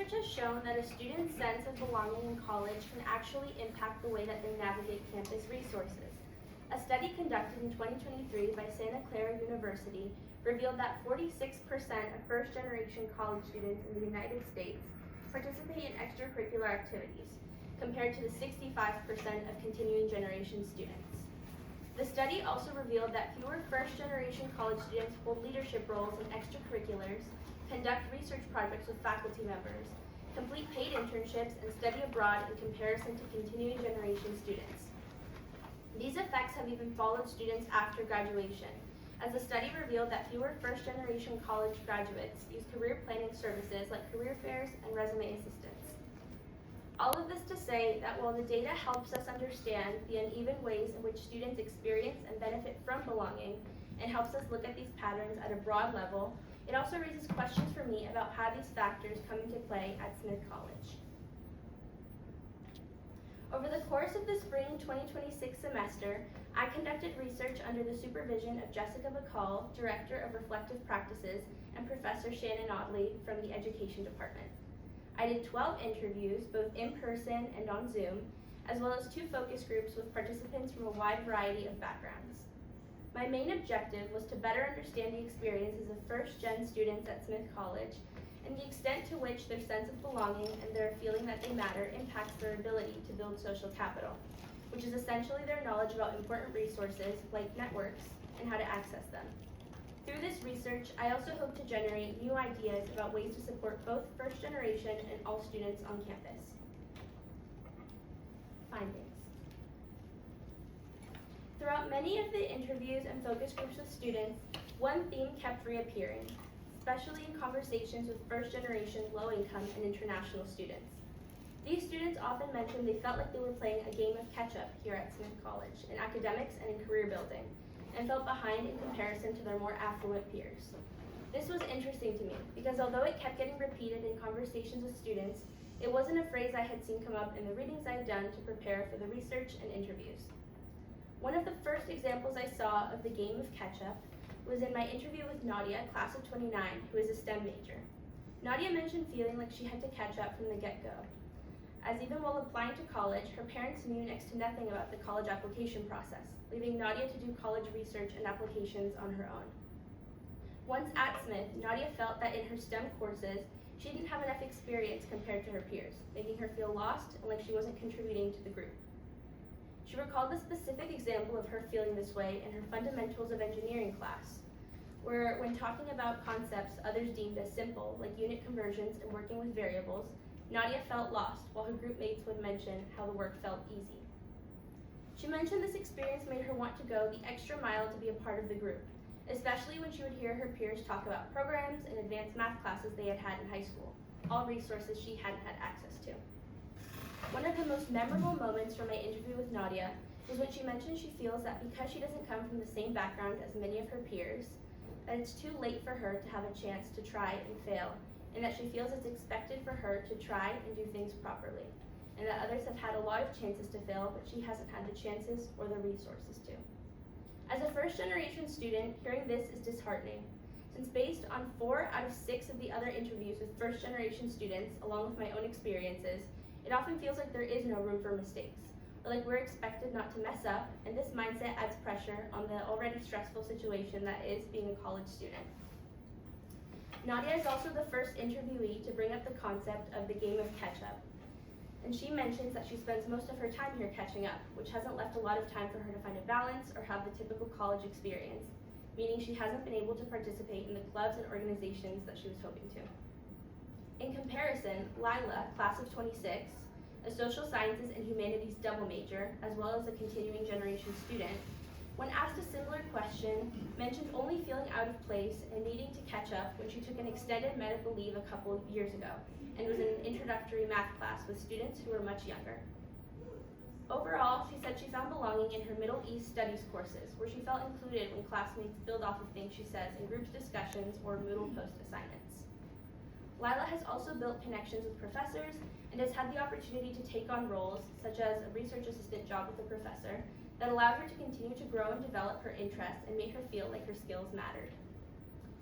Research has shown that a student's sense of belonging in college can actually impact the way that they navigate campus resources. A study conducted in 2023 by Santa Clara University revealed that 46% of first-generation college students in the United States participate in extracurricular activities, compared to the 65% of continuing generation students. The study also revealed that fewer first-generation college students hold leadership roles in extracurriculars, conduct research projects with faculty members, complete paid internships, and study abroad in comparison to continuing generation students. These effects have even followed students after graduation, as the study revealed that fewer first-generation college graduates use career planning services like career fairs and resume assistance. All of this to say that while the data helps us understand the uneven ways in which students experience and benefit from belonging, and helps us look at these patterns at a broad level, it also raises questions for me about how these factors come into play at Smith College. Over the course of the spring 2026 semester, I conducted research under the supervision of Jessica Bacall, Director of Reflective Practices, and Professor Shannon Audley from the Education Department. I did 12 interviews, both in person and on Zoom, as well as 2 focus groups with participants from a wide variety of backgrounds. My main objective was to better understand the experiences of first-gen students at Smith College and the extent to which their sense of belonging and their feeling that they matter impacts their ability to build social capital, which is essentially their knowledge about important resources like networks and how to access them. Through this research, I also hope to generate new ideas about ways to support both first generation and all students on campus. Findings. Throughout many of the interviews and focus groups with students, one theme kept reappearing, especially in conversations with first-generation, low-income, and international students. These students often mentioned they felt like they were playing a game of catch-up here at Smith College in academics and in career building, and felt behind in comparison to their more affluent peers. This was interesting to me because although it kept getting repeated in conversations with students, it wasn't a phrase I had seen come up in the readings I had done to prepare for the research and interviews. One of the first examples I saw of the game of catch-up was in my interview with Nadia, class of 29, who is a STEM major. Nadia mentioned feeling like she had to catch up from the get-go, as even while applying to college, her parents knew next to nothing about the college application process, leaving Nadia to do college research and applications on her own. Once at Smith, Nadia felt that in her STEM courses, she didn't have enough experience compared to her peers, making her feel lost and like she wasn't contributing to the group. She recalled a specific example of her feeling this way in her Fundamentals of Engineering class, where when talking about concepts others deemed as simple, like unit conversions and working with variables, Nadia felt lost, while her group mates would mention how the work felt easy. She mentioned this experience made her want to go the extra mile to be a part of the group, especially when she would hear her peers talk about programs and advanced math classes they had had in high school, all resources she hadn't had access to. One of the most memorable moments from my interview with Nadia was when she mentioned she feels that because she doesn't come from the same background as many of her peers, that it's too late for her to have a chance to try and fail, and that she feels it's expected for her to try and do things properly, and that others have had a lot of chances to fail, but she hasn't had the chances or the resources to. As a first-generation student, hearing this is disheartening, since based on 4 out of 6 of the other interviews with first-generation students, along with my own experiences, it often feels like there is no room for mistakes, or like we're expected not to mess up, and this mindset adds pressure on the already stressful situation that is being a college student. Nadia is also the first interviewee to bring up the concept of the game of catch-up, and she mentions that she spends most of her time here catching up, which hasn't left a lot of time for her to find a balance or have the typical college experience, meaning she hasn't been able to participate in the clubs and organizations that she was hoping to. In comparison, Lila, class of 26, a social sciences and humanities double major, as well as a continuing generation student, when asked a similar question, mentioned only feeling out of place and needing to catch up when she took an extended medical leave a couple of years ago and was in an introductory math class with students who were much younger. Overall, she said she found belonging in her Middle East Studies courses, where she felt included when classmates build off of things she says in group discussions or Moodle post assignments. Lila has also built connections with professors and has had the opportunity to take on roles, such as a research assistant job with a professor, that allowed her to continue to grow and develop her interests and made her feel like her skills mattered.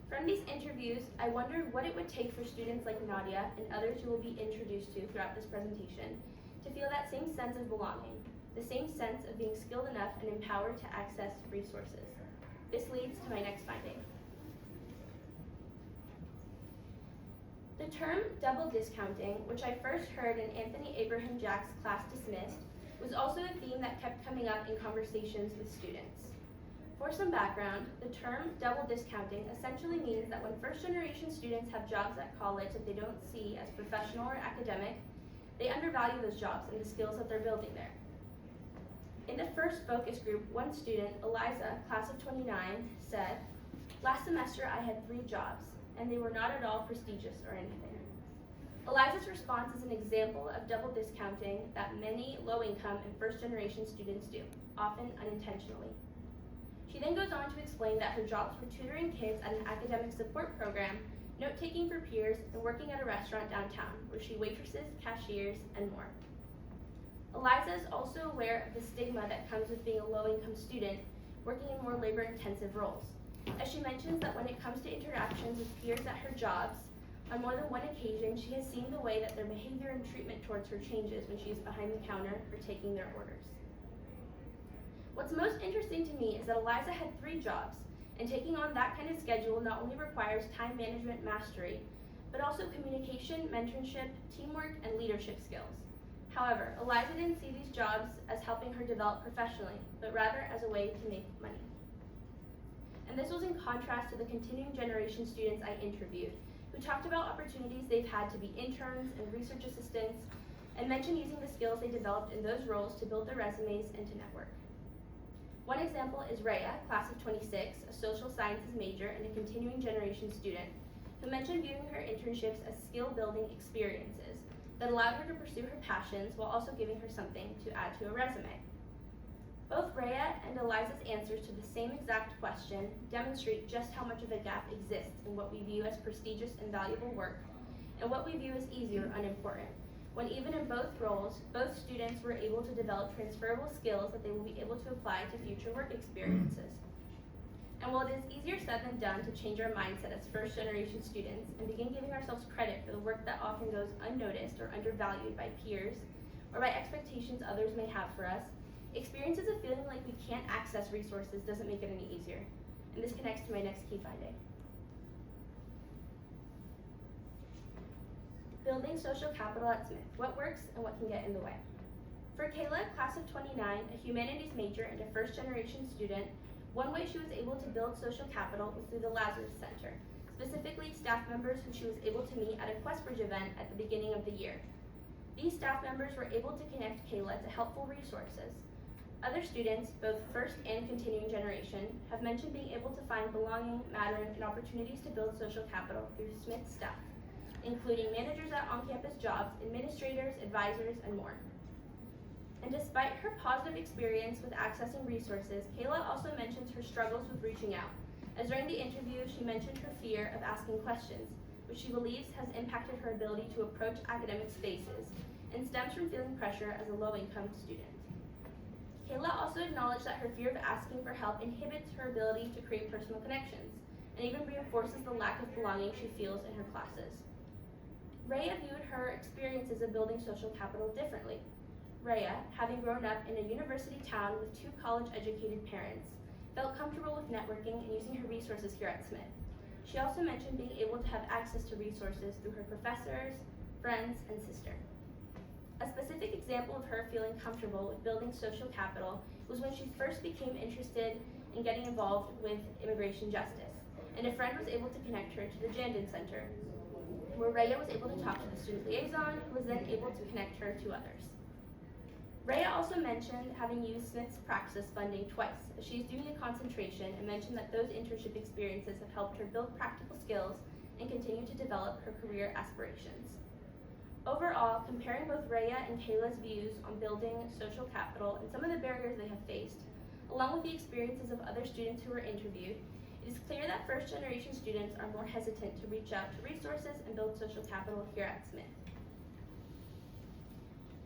From these interviews, I wondered what it would take for students like Nadia and others you will be introduced to throughout this presentation to feel that same sense of belonging, the same sense of being skilled enough and empowered to access resources. This leads to my next finding. The term double discounting, which I first heard in Anthony Abraham Jack's class Dismissed, was also a theme that kept coming up in conversations with students. For some background, the term double discounting essentially means that when first-generation students have jobs at college that they don't see as professional or academic, they undervalue those jobs and the skills that they're building there. In the first focus group, one student, Eliza, class of 29, said, "Last semester I had 3 jobs, and they were not at all prestigious or anything." Eliza's response is an example of double discounting that many low-income and first-generation students do, often unintentionally. She then goes on to explain that her jobs were tutoring kids at an academic support program, note-taking for peers, and working at a restaurant downtown, where she waitresses, cashiers, and more. Eliza is also aware of the stigma that comes with being a low-income student working in more labor-intensive roles, as she mentions that when it comes to interactions with peers at her jobs, on more than one occasion, she has seen the way that their behavior and treatment towards her changes when she is behind the counter or taking their orders. What's most interesting to me is that Eliza had 3 jobs, and taking on that kind of schedule not only requires time management mastery, but also communication, mentorship, teamwork, and leadership skills. However, Eliza didn't see these jobs as helping her develop professionally, but rather as a way to make money. And this was in contrast to the continuing generation students I interviewed, who talked about opportunities they've had to be interns and research assistants, and mentioned using the skills they developed in those roles to build their resumes and to network. One example is Rhea, class of 26, a social sciences major and a continuing generation student, who mentioned viewing her internships as skill-building experiences that allowed her to pursue her passions while also giving her something to add to a resume. Both Rhea and Eliza's answers to the same exact question demonstrate just how much of a gap exists in what we view as prestigious and valuable work and what we view as easy or unimportant, when even in both roles, both students were able to develop transferable skills that they will be able to apply to future work experiences. And while it is easier said than done to change our mindset as first-generation students and begin giving ourselves credit for the work that often goes unnoticed or undervalued by peers or by expectations others may have for us, experiences of feeling like we can't access resources doesn't make it any easier. And this connects to my next key finding. Building social capital at Smith. What works and what can get in the way? For Kayla, class of 29, a humanities major and a first-generation student, one way she was able to build social capital was through the Lazarus Center, specifically staff members who she was able to meet at a Questbridge event at the beginning of the year. These staff members were able to connect Kayla to helpful resources. Other students, both first and continuing generation, have mentioned being able to find belonging, mattering, and opportunities to build social capital through Smith staff, including managers at on-campus jobs, administrators, advisors, and more. And despite her positive experience with accessing resources, Kayla also mentions her struggles with reaching out, as during the interview she mentioned her fear of asking questions, which she believes has impacted her ability to approach academic spaces and stems from feeling pressure as a low-income student. Kayla also acknowledged that her fear of asking for help inhibits her ability to create personal connections and even reinforces the lack of belonging she feels in her classes. Rhea viewed her experiences of building social capital differently. Rhea, having grown up in a university town with 2 college-educated parents, felt comfortable with networking and using her resources here at Smith. She also mentioned being able to have access to resources through her professors, friends, and sister. A specific example of her feeling comfortable with building social capital was when she first became interested in getting involved with immigration justice, and a friend was able to connect her to the Jandon Center, where Rhea was able to talk to the student liaison, who was then able to connect her to others. Rhea also mentioned having used Smith's Praxis funding twice, as she is doing a concentration, and mentioned that those internship experiences have helped her build practical skills and continue to develop her career aspirations. Overall, comparing both Rhea and Kayla's views on building social capital and some of the barriers they have faced, along with the experiences of other students who were interviewed, it is clear that first-generation students are more hesitant to reach out to resources and build social capital here at Smith.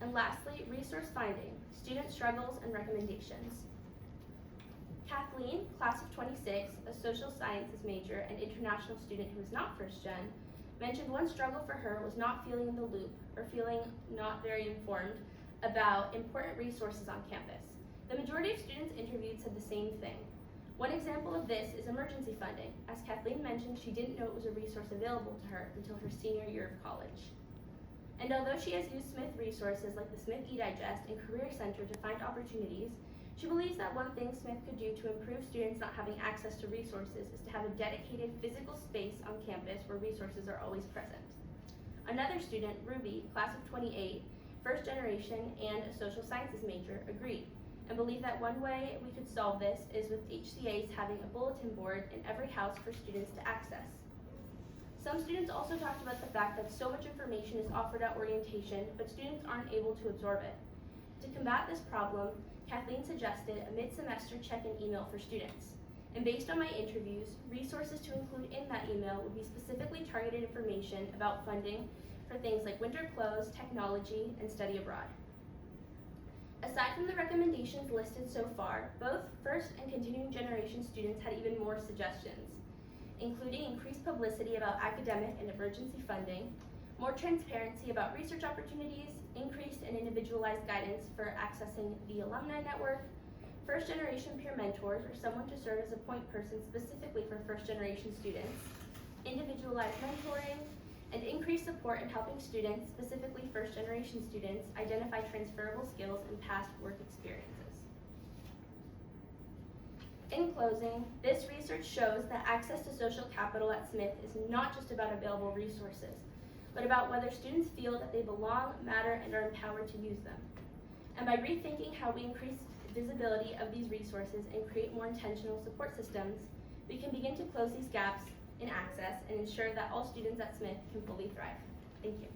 And lastly, resource finding, student struggles and recommendations. Kathleen, class of 26, a social sciences major and international student who is not first gen, mentioned one struggle for her was not feeling in the loop or feeling not very informed about important resources on campus. The majority of students interviewed said the same thing. One example of this is emergency funding. As Kathleen mentioned, she didn't know it was a resource available to her until her senior year of college. And although she has used Smith resources like the Smith eDigest and Career Center to find opportunities, she believes that one thing Smith could do to improve students not having access to resources is to have a dedicated physical space on campus where resources are always present. Another student, Ruby, class of 28, first generation and a social sciences major, agreed and believed that one way we could solve this is with HCAs having a bulletin board in every house for students to access. Some students also talked about the fact that so much information is offered at orientation, but students aren't able to absorb it. To combat this problem, Kathleen suggested a mid-semester check-in email for students. And based on my interviews, resources to include in that email would be specifically targeted information about funding for things like winter clothes, technology, and study abroad. Aside from the recommendations listed so far, both first and continuing generation students had even more suggestions, including increased publicity about academic and emergency funding, more transparency about research opportunities, increased and individualized guidance for accessing the alumni network, first generation peer mentors or someone to serve as a point person specifically for first generation students, individualized mentoring, and increased support in helping students, specifically first generation students, identify transferable skills and past work experiences. In closing, this research shows that access to social capital at Smith is not just about available resources, but about whether students feel that they belong, matter, and are empowered to use them. And by rethinking how we increase visibility of these resources and create more intentional support systems, we can begin to close these gaps in access and ensure that all students at Smith can fully thrive. Thank you.